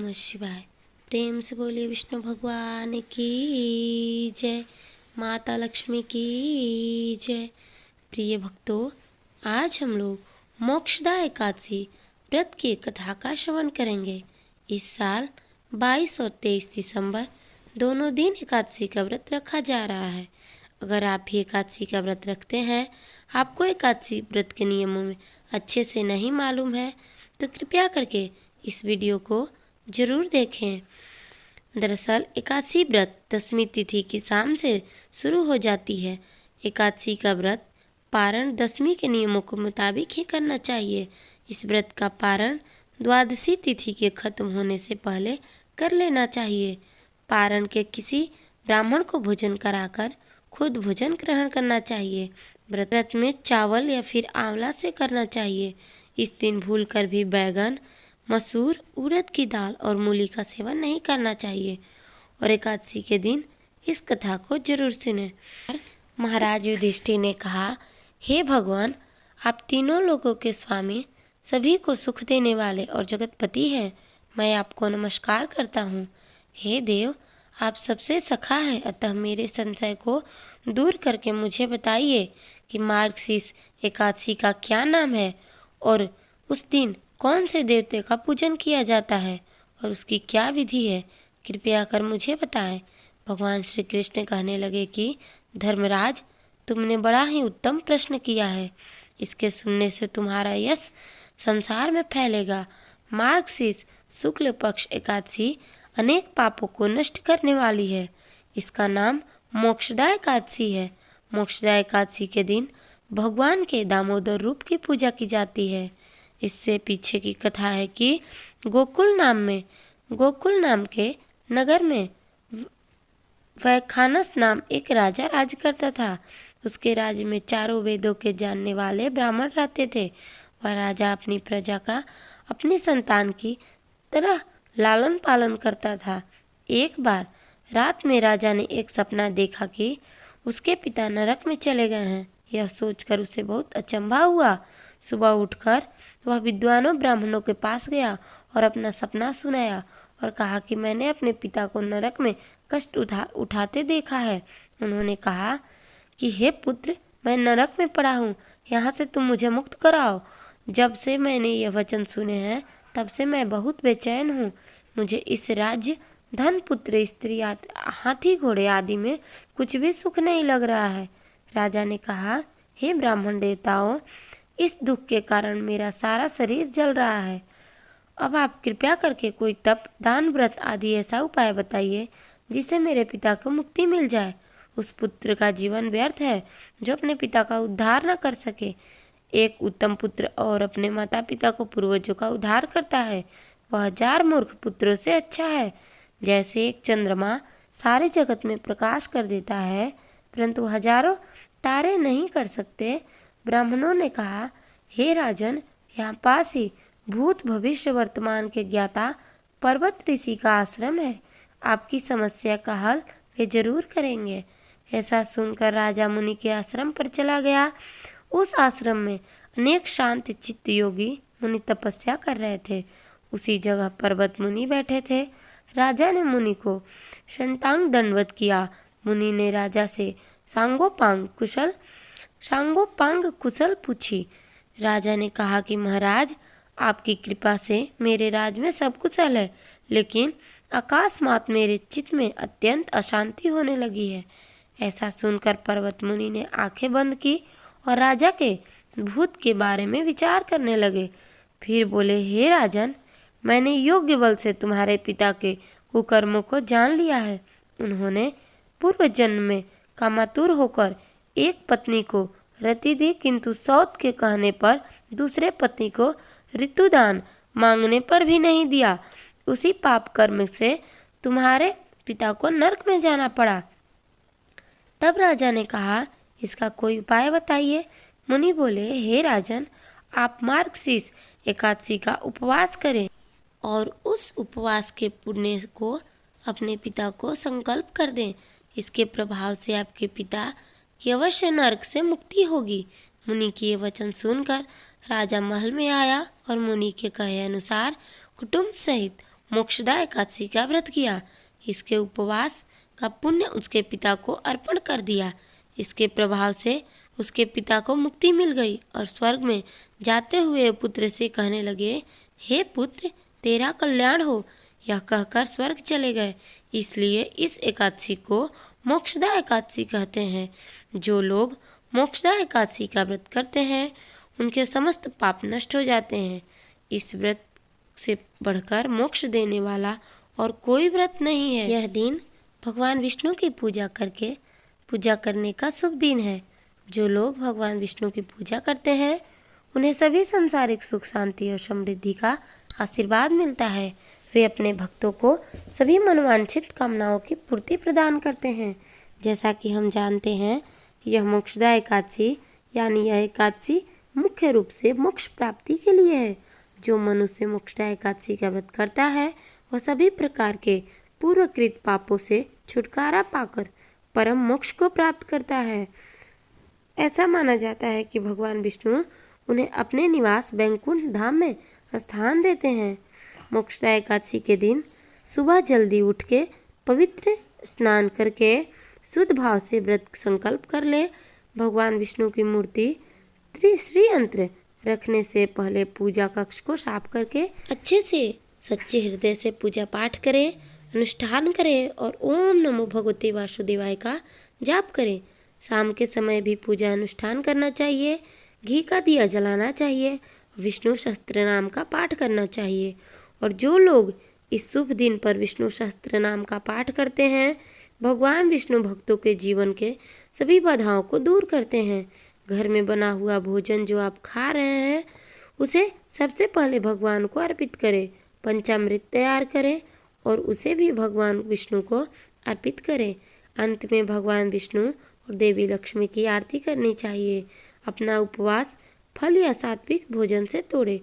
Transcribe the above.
नमः शिवाय। प्रेम से बोलिए विष्णु भगवान की जय, माता लक्ष्मी की जय। प्रिय भक्तों, आज हम लोग मोक्षदा एकादशी व्रत की कथा का श्रवण करेंगे। इस साल 22 और 23 दिसंबर दोनों दिन एकादशी का व्रत रखा जा रहा है। अगर आप भी एकादशी का व्रत रखते हैं, आपको एकादशी व्रत के नियमों में अच्छे से नहीं मालूम है, तो कृपया करके इस वीडियो को जरूर देखें। दरअसल एकादशी व्रत दशमी तिथि की शाम से शुरू हो जाती है। एकादशी का व्रत पारण दशमी के नियमों के मुताबिक ही करना चाहिए। इस व्रत का पारण द्वादशी तिथि के खत्म होने से पहले कर लेना चाहिए। पारण के किसी ब्राह्मण को भोजन कराकर खुद भोजन ग्रहण करना चाहिए। व्रत में चावल या फिर आंवला से करना चाहिए। इस दिन भूलकर भी बैगन, मसूर, उड़द की दाल और मूली का सेवन नहीं करना चाहिए। और एकादशी के दिन इस कथा को जरूर सुनें। महाराज युधिष्ठिर ने कहा, हे भगवान, आप तीनों लोगों के स्वामी, सभी को सुख देने वाले और जगतपति हैं। मैं आपको नमस्कार करता हूँ। हे देव, आप सबसे सखा हैं, अतः मेरे संशय को दूर करके मुझे बताइए कि मार्गशीर्ष एकादशी का क्या नाम है और उस दिन कौन से देवते का पूजन किया जाता है और उसकी क्या विधि है। कृपया कर मुझे बताएं। भगवान श्री कृष्ण कहने लगे कि धर्मराज, तुमने बड़ा ही उत्तम प्रश्न किया है। इसके सुनने से तुम्हारा यश संसार में फैलेगा। मार्गशीर्ष शुक्ल पक्ष एकादशी अनेक पापों को नष्ट करने वाली है। इसका नाम मोक्षदा एकादशी है। मोक्षदा एकादशी के दिन भगवान के दामोदर रूप की पूजा की जाती है। इससे पीछे की कथा है कि गोकुल नाम के नगर में वैखानस नाम एक राजा राज करता था। उसके राज्य में चारों वेदों के जानने वाले ब्राह्मण रहते थे। वह राजा अपनी प्रजा का अपनी संतान की तरह लालन पालन करता था। एक बार रात में राजा ने एक सपना देखा कि उसके पिता नरक में चले गए हैं। यह सोचकर उसे बहुत अचंभा हुआ। सुबह उठकर वह विद्वानों ब्राह्मणों के पास गया और अपना सपना सुनाया और कहा कि मैंने अपने पिता को नरक में कष्ट उठाते देखा है। उन्होंने कहा कि हे पुत्र, मैं नरक में पड़ा हूँ, यहाँ से तुम मुझे मुक्त कराओ। जब से मैंने यह वचन सुने हैं, तब से मैं बहुत बेचैन हूँ। मुझे इस राज्य, धन, पुत्र, स्त्री, हाथी, घोड़े आदि में कुछ भी सुख नहीं लग रहा है। राजा ने कहा, हे ब्राह्मण देवताओं, इस दुख के कारण मेरा सारा शरीर जल रहा है। अब आप कृपया करके कोई तप, दान, व्रत आदि ऐसा उपाय बताइए जिससे मेरे पिता को मुक्ति मिल जाए। उस पुत्र का जीवन व्यर्थ है जो अपने पिता का उद्धार न कर सके। एक उत्तम पुत्र और अपने माता पिता को पूर्वजों का उद्धार करता है, वह 1000 मूर्ख पुत्रों से अच्छा है। जैसे एक चंद्रमा सारे जगत में प्रकाश कर देता है, परंतु हजारों तारे नहीं कर सकते। ब्राह्मणों ने कहा, हे राजन, यहाँ पास ही भूत, भविष्य, वर्तमान के ज्ञाता पर्वत ऋषि का आश्रम है। आपकी समस्या का हल वे जरूर करेंगे। ऐसा सुनकर राजा मुनि के आश्रम पर चला गया। उस आश्रम में अनेक शांत चित्त योगी मुनि तपस्या कर रहे थे। उसी जगह पर्वत मुनि बैठे थे। राजा ने मुनि को शंटांग दंडवत किया। मुनि ने राजा से सांगोपांग कुशल पूछी। राजा ने कहा कि महाराज, आपकी कृपा से मेरे राज में सब कुशल है, लेकिन अकस्मात मेरे चित्त में अत्यंत अशांति होने लगी है। ऐसा सुनकर पर्वत मुनि ने आंखें बंद की और राजा के भूत के बारे में विचार करने लगे। फिर बोले, हे राजन, मैंने योग्य बल से तुम्हारे पिता के कुकर्मों को जान लिया है। उन्होंने पूर्व जन्म में कामातुर होकर एक पत्नी को रति दी, किंतु सौत के कहने पर दूसरे पत्नी को ऋतुदान मांगने पर भी नहीं दिया। उसी पाप कर्म से तुम्हारे पिता को नरक में जाना पड़ा। तब राजा ने कहा, इसका कोई उपाय बताइए। मुनि बोले, हे राजन, आप मार्गशीर्ष एकादशी का उपवास करें और उस उपवास के पुण्य को अपने पिता को संकल्प कर दें। इसके प्रभाव से आपके पिता की अवश्य नरक से मुक्ति होगी। मुनि की ये वचन सुनकर राजा महल में आया और मुनि के कहे अनुसार कुटुंब सहित मोक्षदा एकादशी का व्रत किया। इसके उपवास का पुण्य उसके पिता को अर्पण कर दिया। इसके प्रभाव से उसके पिता को मुक्ति मिल गई और स्वर्ग में जाते हुए पुत्र से कहने लगे, हे पुत्र, तेरा कल्याण हो। यह कहकर स्वर्ग चले गए। इसलिए इस एकादशी को मोक्षदा एकादशी कहते हैं। जो लोग मोक्षदा एकादशी का व्रत करते हैं उनके समस्त पाप नष्ट हो जाते हैं। इस व्रत से बढ़कर मोक्ष देने वाला और कोई व्रत नहीं है। यह दिन भगवान विष्णु की पूजा करने का शुभ दिन है। जो लोग भगवान विष्णु की पूजा करते हैं उन्हें सभी सांसारिक सुख, शांति और समृद्धि का आशीर्वाद मिलता है। वे अपने भक्तों को सभी मनोवांछित कामनाओं की पूर्ति प्रदान करते हैं। जैसा कि हम जानते हैं, यह मोक्षदा एकादशी यानी यह एकादशी मुख्य रूप से मोक्ष प्राप्ति के लिए है। जो मनुष्य मोक्षदा एकादशी का व्रत करता है वह सभी प्रकार के पूर्वकृत पापों से छुटकारा पाकर परम मोक्ष को प्राप्त करता है। ऐसा माना जाता है कि भगवान विष्णु उन्हें अपने निवास बैकुंठ धाम में स्थान देते हैं। मोक्षदा एकादशी के दिन सुबह जल्दी उठ के पवित्र स्नान करके शुद्ध भाव से व्रत संकल्प कर ले। भगवान विष्णु की मूर्ति त्रिश्री यंत्र रखने से पहले पूजा कक्ष को साफ करके अच्छे से सच्चे हृदय से पूजा पाठ करें, अनुष्ठान करें और ओम नमो भगवते वासुदेवाय का जाप करें। शाम के समय भी पूजा अनुष्ठान करना चाहिए, घी का दिया जलाना चाहिए, विष्णु सहस्त्र नाम का पाठ करना चाहिए। और जो लोग इस शुभ दिन पर विष्णु सहस्त्र नाम का पाठ करते हैं, भगवान विष्णु भक्तों के जीवन के सभी बाधाओं को दूर करते हैं। घर में बना हुआ भोजन जो आप खा रहे हैं उसे सबसे पहले भगवान को अर्पित करें। पंचामृत तैयार करें और उसे भी भगवान विष्णु को अर्पित करें। अंत में भगवान विष्णु और देवी लक्ष्मी की आरती करनी चाहिए। अपना उपवास फल या सात्विक भोजन से तोड़ें।